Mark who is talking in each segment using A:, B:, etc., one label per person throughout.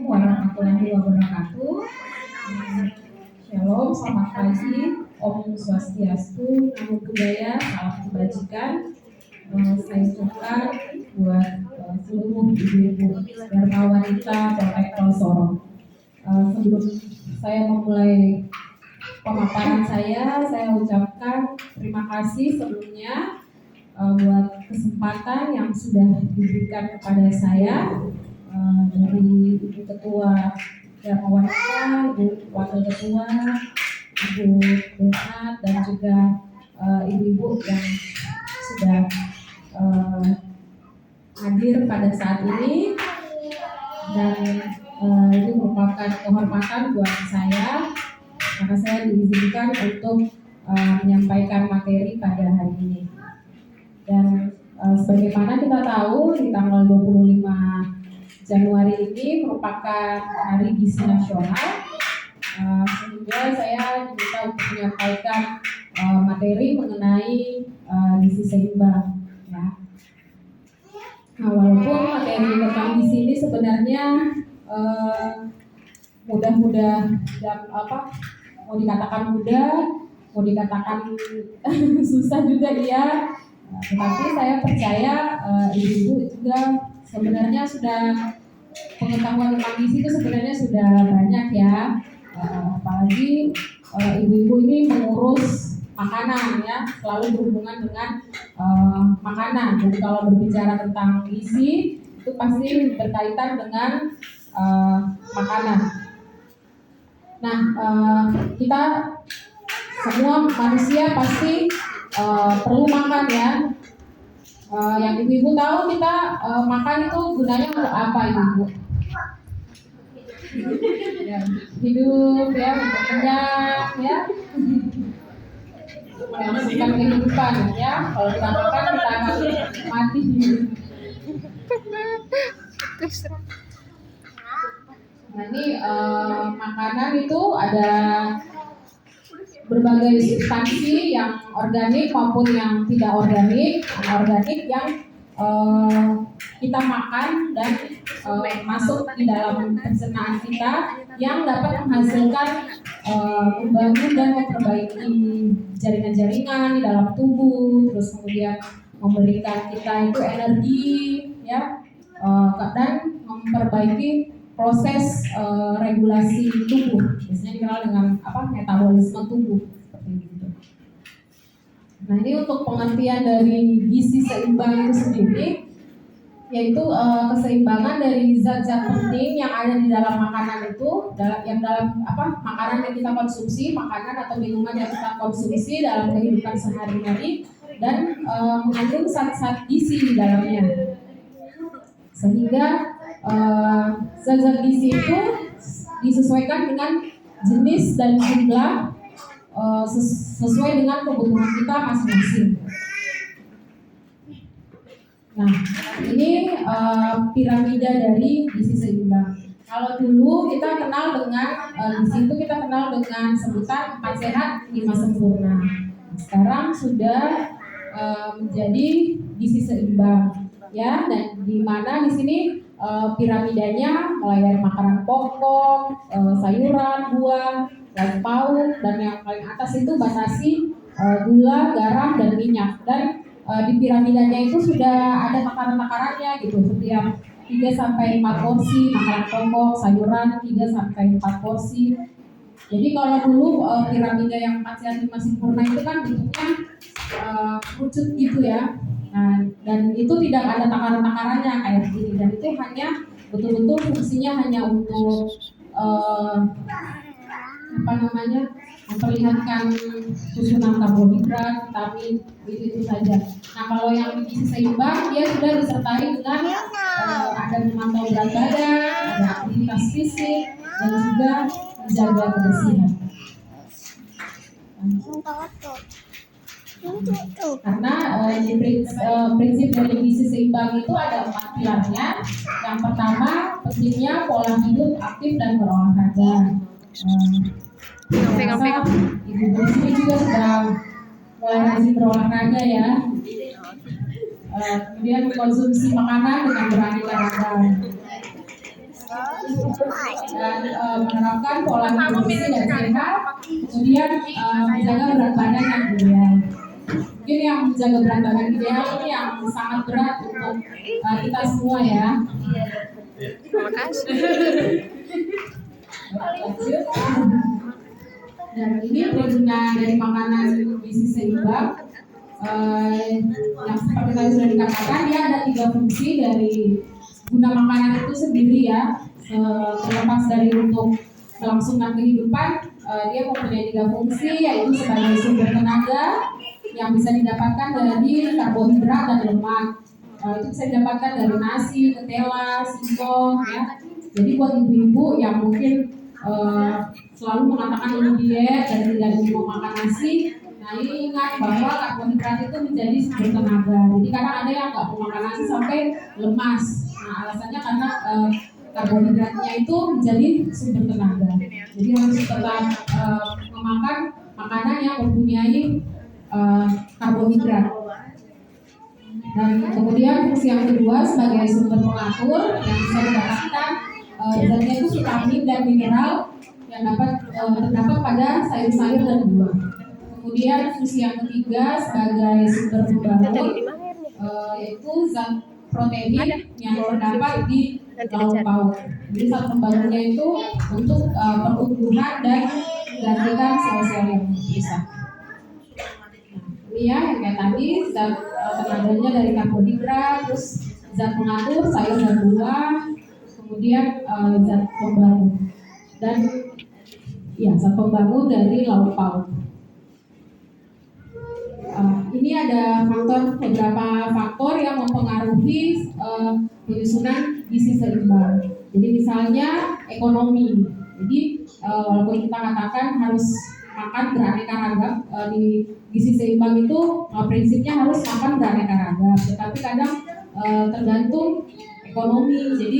A: Assalamualaikum warahmatullahi wabarakatuh. Shalom, selamat pagi. Om Swastiastu, Namo Buddhaya, salam kebajikan. Saya ucapkan buat seluruh ibu-ibu Dharma Wanita Protektor Sorong. Sebelum saya memulai pemaparan saya ucapkan terima kasih sebelumnya buat kesempatan yang sudah diberikan kepada saya dari Ibu Ketua Dharma Wanita, Ibu Wakil Ketua, Ibu Benat, dan juga ibu-ibu yang sudah hadir pada saat ini. Dan ini merupakan kehormatan buat saya karena saya diizinkan untuk menyampaikan materi pada hari ini. Dan sebagaimana kita tahu di tanggal 25 Januari ini merupakan Hari Gizi Nasional, sehingga saya diminta untuk menyampaikan materi mengenai gizi seimbang. Ya. Nah, walaupun materi tentang gizi ini sebenarnya mau dikatakan mudah, mau dikatakan susah juga dia. Tetapi saya percaya ibu-ibu juga sebenarnya sudah pengetahuan tentang gizi itu sebenarnya sudah banyak ya, apalagi ibu-ibu ini mengurus makanan ya, selalu berhubungan dengan makanan. Jadi kalau berbicara tentang gizi itu pasti berkaitan dengan makanan. Nah, kita semua manusia pasti perlu makan ya. Yang ibu-ibu tahu kita makan itu gunanya untuk apa ibu-ibu? Ya, hidup ya, untuk kenyang ya, melanjutkan kehidupan ya. Kalau kita makan kita akan mati. Nah ini makanan itu ada berbagai substansi yang organik maupun yang tidak organik. Organik yang kita makan dan masuk di dalam pencernaan kita yang dapat menghasilkan membangun dan memperbaiki jaringan-jaringan di dalam tubuh, terus kemudian memberikan kita itu energi ya, dan memperbaiki proses regulasi tubuh, biasanya dikenal dengan metabolisme tubuh seperti itu. Nah ini untuk pengertian dari gizi seimbang itu sendiri, yaitu keseimbangan dari zat-zat penting yang ada di dalam makanan itu, makanan yang kita konsumsi, makanan atau minuman yang kita konsumsi dalam kehidupan sehari-hari, dan mengandung zat-zat gizi di dalamnya, sehingga zat-zat gizi itu disesuaikan dengan jenis dan jumlah sesuai dengan kebutuhan kita masing-masing. Nah, ini piramida dari gizi seimbang. Kalau dulu kita kenal dengan di situ kita kenal dengan sebutan 4 sehat 5 sempurna. Sekarang sudah menjadi gizi seimbang, ya. Dan di mana di sini piramidanya mulai dari makanan pokok, sayuran, buah, lauk pauk, dan yang paling atas itu batasi gula, garam, dan minyak. Dan di piramidanya itu sudah ada takaran-takarannya gitu, setiap 3-4 porsi makanan pokok, sayuran 3-4 porsi. Jadi kalau dulu piramida yang 4 sehat 5 sempurna itu kan bentuknya kerucut gitu ya. Nah, dan itu tidak ada takaran-takarannya kayak begini, dan itu hanya betul-betul fungsinya hanya untuk memperlihatkan susunan karbohidrat, vitamin, itu saja. Nah kalau yang gizi seimbang dia sudah disertai dengan ada memantau berat badan, ada aktivitas fisik, dan juga menjaga kebersihan. Karena prinsip dari gizi seimbang itu ada 4 pilarnya. Yang pertama, pentingnya pola hidup aktif dan berolahraga. Ibu sini juga sudah mulai rajin berolahraga ya. Kemudian konsumsi makanan dengan beraneka ragam. dan menerapkan pola hidup bersih dan sehat, kemudian menjaga berat badan yang ideal. Mungkin yang menjaga berat badan ideal ini yang sangat berat untuk kita semua ya.
B: Terima kasih.
A: Dan ini perlunya dari makanan gizi seimbang. Yang seperti tadi sudah dikatakan, dia ada 3 fungsi dari guna makanan itu sendiri ya. Terlepas dari untuk melangsungkan kehidupan, dia mempunyai 3 fungsi, yaitu sebagai sumber tenaga yang bisa didapatkan dari karbohidrat dan lemak. Itu bisa didapatkan dari nasi, ketela, singkong ya. Jadi buat ibu-ibu yang mungkin selalu mengatakan ini diet dan tidak mau makan nasi, nah ini ingat bahwa karbohidrat itu menjadi sumber tenaga. Jadi kadang ada yang nggak mau makan nasi sampai lemas. Nah alasannya karena karbohidratnya itu menjadi sumber tenaga. Jadi harus tetap memakan makanan yang mempunyai karbohidrat. Dan kemudian fungsi yang kedua sebagai sumber pengatur yang bisa didapatkan zatnya itu vitamin dan mineral yang terdapat pada sayur-sayur dan buah. Kemudian fungsi yang ketiga sebagai sumber pembangun yaitu zat protein yang terdapat di lauk pauk. Jadi zat pembangunnya itu untuk pertumbuhan dan menggantikan sel-sel yang rusak. Ini ya yang kayak tadi zat tenaganya dari karbohidrat, terus zat pengatur sayur dan buah, kemudian zat pembangun dan ya zat pembangun dari lauk pauk. Ini ada beberapa faktor yang mempengaruhi penyusunan gizi seimbang. Jadi misalnya ekonomi. Jadi walaupun kita katakan harus makan beraneka ragam, di gizi seimbang itu prinsipnya harus makan beraneka ragam. Tetapi kadang tergantung ekonomi. Jadi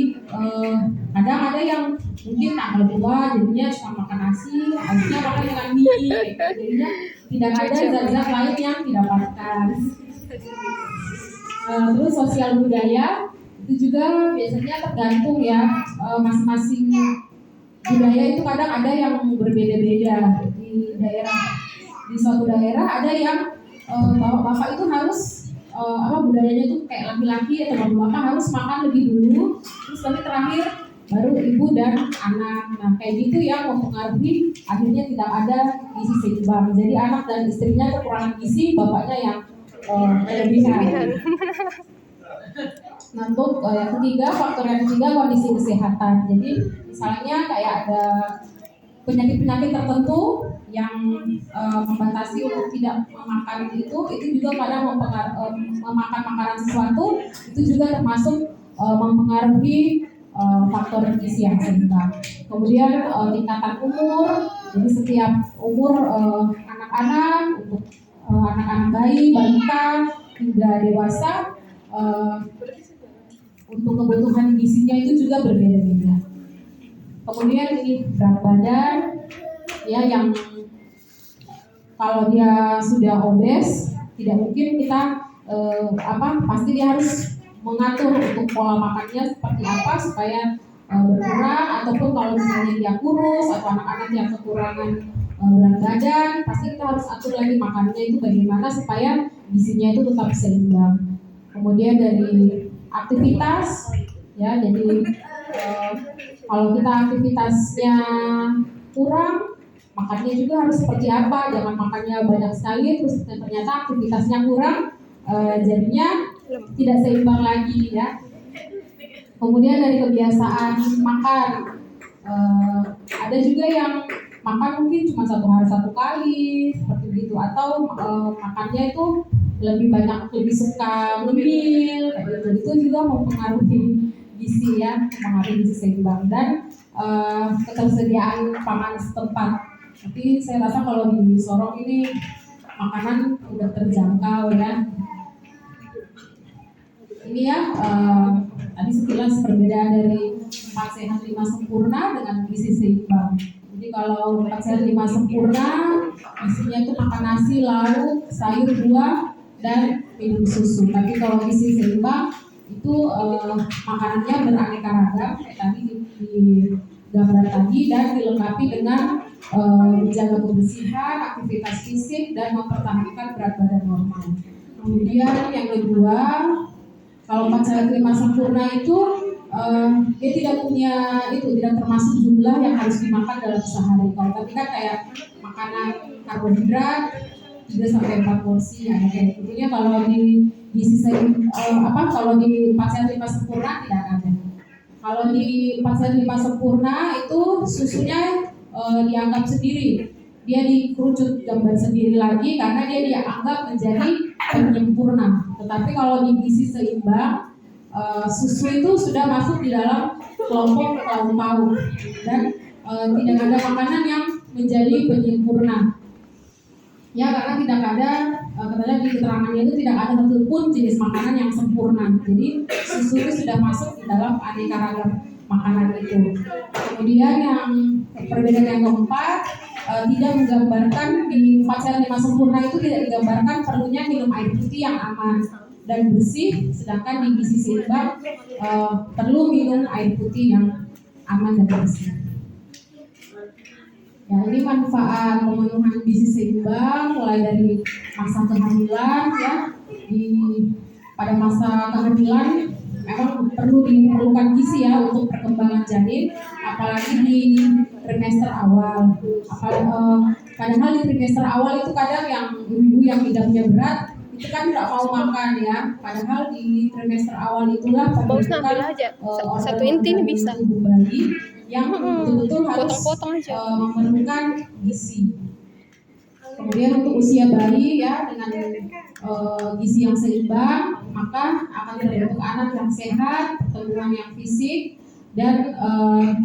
A: kadang ada yang mungkin tanggal 2 jadinya cuma makan nasi, habisnya makan dengan mie, jadinya tidak ada zat-zat lain yang didapatkan. Terus sosial budaya itu juga biasanya tergantung ya, masing-masing budaya itu kadang ada yang berbeda-beda di daerah. Di suatu daerah ada yang bapak itu harus budayanya itu kayak laki-laki atau bapak harus makan lebih dulu, terus nanti terakhir baru ibu dan anak. Nah kayak gitu yang mempengaruhi akhirnya tidak ada gizi seimbang. Jadi anak dan istrinya kekurangan gizi, bapaknya yang kelebihan. Nah untuk faktor yang ketiga kondisi kesehatan. Jadi misalnya kayak ada penyakit-penyakit tertentu yang membatasi untuk tidak memakan itu juga kadang memakan makanan sesuatu itu juga termasuk mempengaruhi faktor gizi yang seimbang. Kemudian tingkatan umur, jadi setiap umur anak-anak, untuk anak-anak bayi, balita hingga dewasa, untuk kebutuhan gizinya itu juga berbeda-beda. Kemudian ini berat badan, ya yang kalau dia sudah obes, tidak mungkin kita pasti dia harus mengatur untuk pola makannya seperti apa supaya berkurang, ataupun kalau misalnya dia kurus atau anak-anak yang kekurangan berat badan, pasti kita harus atur lagi makannya itu bagaimana supaya gizinya itu tetap seimbang. Kemudian dari aktivitas, ya jadi kalau kita aktivitasnya kurang, makannya juga harus seperti apa, jangan makannya banyak sekali terus ternyata aktivitasnya kurang, jadinya tidak seimbang lagi ya. Kemudian dari kebiasaan makan, ada juga yang makan mungkin cuma 1 hari 1 kali seperti itu, atau makannya itu lebih suka ngemil kayak gitu. Itu juga mempengaruhi gizi ya, mempengaruhi gizi seimbang dan ketersediaan pangan setempat. Tapi saya rasa kalau di Sorong ini makanan udah terjangkau ya. Ini ya tadi sekilas perbedaan dari 4 sehat 5 sempurna dengan gizi seimbang. Jadi kalau 4 sehat 5 sempurna isinya itu makan nasi, lauk, sayur, buah, dan minum susu. Tapi kalau gizi seimbang itu makanannya beraneka ragam kayak tadi di gambar tadi dan dilengkapi dengan menjaga kebersihan, aktivitas fisik dan mempertahankan berat badan normal. Kemudian yang kedua, kalau 4 sehat 5 sempurna itu dia tidak punya tidak termasuk jumlah yang harus dimakan dalam sehari. Kalau tadi kan kayak makanan karbohidrat 3 sampai 4 porsi ya kayak gitu. Kalau di sisa kalau di 4 sehat 5 sempurna tidak ada. Kalau di 4 sehat 5 sempurna itu susunya dianggap sendiri. Dia dikerucut gambar sendiri lagi karena dia dianggap menjadi penyempurna. Tetapi kalau di gizi seimbang, susu itu sudah masuk di dalam kelompok kaum PAUD dan tidak ada makanan yang menjadi penyempurna. Ya, karena tidak ada katanya di keterangannya itu tidak ada satupun jenis makanan yang sempurna. Jadi susu itu sudah masuk di dalam aneka ragam makanan itu. Kemudian yang perbedaan yang keempat, tidak menggambarkan di 4 sehat 5 sempurna itu tidak digambarkan perlunya minum air putih yang aman dan bersih, sedangkan di gizi seimbang perlu minum air putih yang aman dan bersih. Ya, ini manfaat pemenuhan gizi seimbang mulai dari masa kehamilan ya. Pada masa kehamilan memang diperlukan gizi ya untuk perkembangan janin, apalagi di trimester awal. Padahal di trimester awal itu kadang yang ibu-ibu yang idamnya berat itu kan tidak mau makan ya. Padahal di trimester awal itulah pembentukan
B: satu inti nih bisa
A: ibu bayi yang betul-betul harus memerlukan gizi. Kemudian untuk usia bayi ya dengan gizi yang seimbang maka akan terbentuk anak yang sehat, pertumbuhan yang fisik dan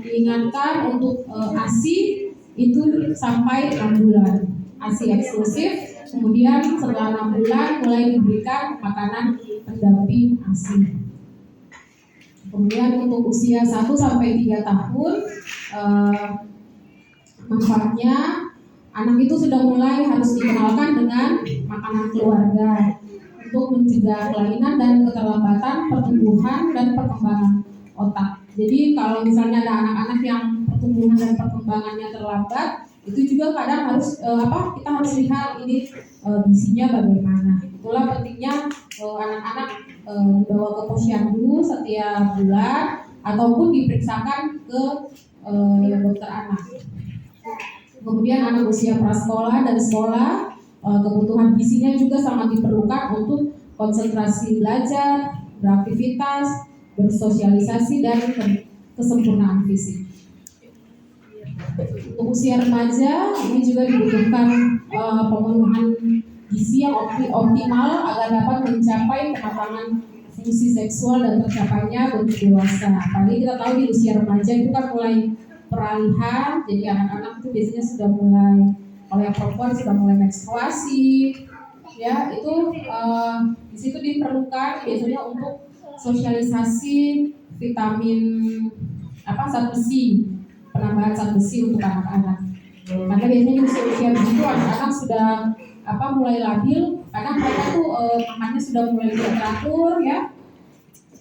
A: diingatkan untuk ASI itu sampai 6 bulan. ASI eksklusif, kemudian setelah 6 bulan mulai diberikan makanan pendamping ASI. Kemudian untuk usia 1 sampai 3 tahun manfaatnya anak itu sudah mulai harus dikenalkan dengan makanan keluarga untuk mencegah kelainan dan keterlambatan pertumbuhan dan perkembangan otak. Jadi kalau misalnya ada anak-anak yang pertumbuhan dan perkembangannya terlambat, itu juga kadang harus kita harus lihat ini gizinya bagaimana. Itulah pentingnya anak-anak dibawa ke posyandu setiap bulan ataupun diperiksakan ke dokter anak. Kemudian anak usia prasekolah dan sekolah, kebutuhan gizinya juga sangat diperlukan untuk konsentrasi belajar, beraktivitas, bersosialisasi dan kesempurnaan fisik. Untuk usia remaja ini juga dibutuhkan pemenuhan gizi yang optimal agar dapat mencapai kematangan fungsi seksual dan tercapainya bentuk dewasa. Apalagi kita tahu di usia remaja itu kan mulai peralihan, jadi anak-anak itu biasanya sudah mulai, kalau yang perempuan sudah mulai menstruasi, ya itu di situ diperlukan biasanya untuk sosialisasi vitamin zat besi, penambahan zat besi untuk anak-anak. Karena biasanya di usia begitu anak-anak sudah mulai labil, karena mereka tuh makannya sudah mulai teratur ya.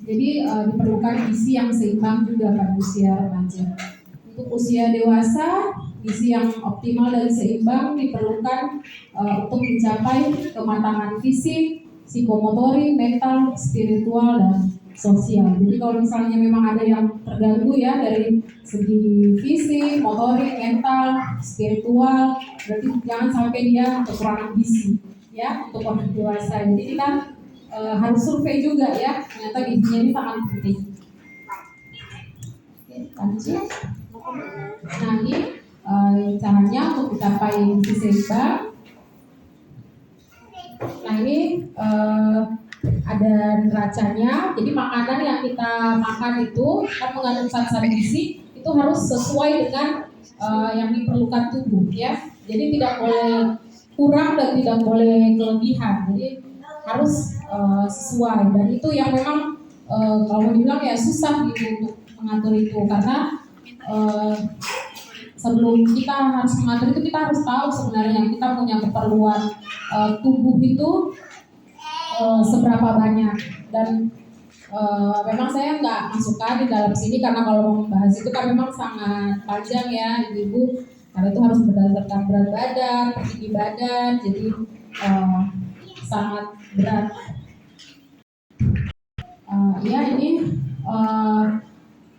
A: Jadi diperlukan gizi yang seimbang juga pada usia remaja. Untuk usia dewasa, gizi yang optimal dan seimbang diperlukan untuk mencapai kematangan fisik, psikomotorik, mental, spiritual, dan sosial. Jadi kalau misalnya memang ada yang terganggu ya dari segi fisik, motorik, mental, spiritual, berarti jangan sampai dia kekurangan gizi ya untuk orang dewasa. Jadi kita harus survei juga ya, ternyata gizinya ini sangat penting. Oke, lanjut. Nah ini caranya untuk mencapai gizi seimbang. Nah ini ada neracanya. Jadi makanan yang kita makan itu kan mengandung zat-zat gizi itu harus sesuai dengan yang diperlukan tubuh ya. Jadi tidak boleh kurang dan tidak boleh kelebihan. Jadi harus sesuai, dan itu yang memang kalau dibilang ya susah gitu untuk mengatur itu, karena sebelum kita harus mengatur itu kita harus tahu sebenarnya kita punya keperluan tubuh itu seberapa banyak, dan Memang saya nggak masukkan di dalam sini karena kalau mau membahas itu kan memang sangat panjang ya ibu-ibu, karena itu harus berdasarkan berat badan, tinggi badan, jadi eh, sangat berat. Ya ini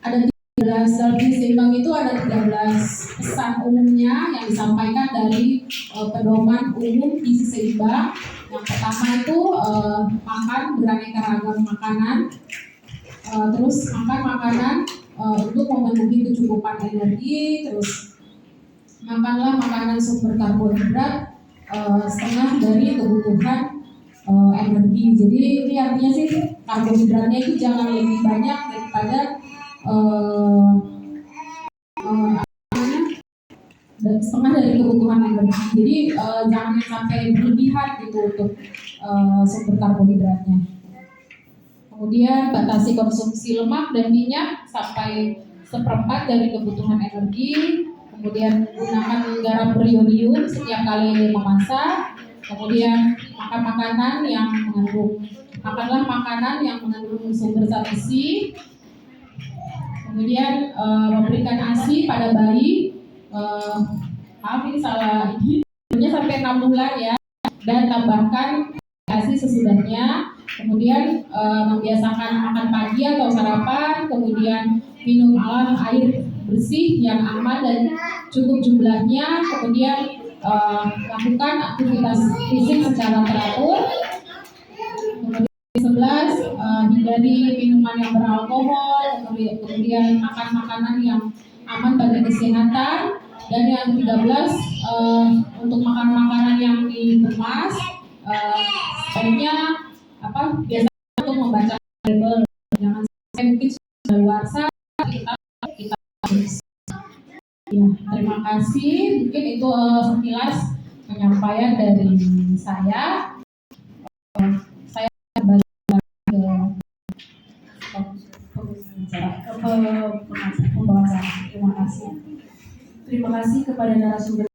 A: ada 13 dalam gizi seimbang itu ada 13 pesan umumnya yang disampaikan dari pedoman umum gizi seimbang. Yang pertama itu makan beraneka ragam makanan, terus makan makanan untuk memenuhi kecukupan energi, terus makanlah makanan sumber karbohidrat setengah dari kebutuhan energi. Jadi ini artinya sih karbohidratnya itu jangan lebih banyak daripada dan setengah dari kebutuhan energi. Jadi jangan sampai berlebihan gitu untuk sumber karbohidratnya. Kemudian batasi konsumsi lemak dan minyak sampai 1/4 dari kebutuhan energi. Kemudian gunakan garam beriodium setiap kali memasak. Kemudian makanlah makanan yang mengandung sumber zat besi. Kemudian memberikan ASI pada bayi. Maaf ini salah ini sampai 6 bulan ya, dan tambahkan ASI sesudahnya. Kemudian membiasakan makan pagi atau sarapan, kemudian minum air bersih yang aman dan cukup jumlahnya, kemudian lakukan aktivitas fisik secara teratur. Kemudian 11, hindari minuman yang beralkohol, kemudian makan makanan yang aman bagi kesehatan. Dan yang 13, untuk makan makanan yang dikemas, sebaiknya biasanya untuk membaca label, jangan sampai mungkin sudah luar kita ya. Terima kasih, mungkin itu sekilas penyampaian dari saya. Saya kembali ke pembahasan. Terima kasih.
C: Terima kasih kepada narasumber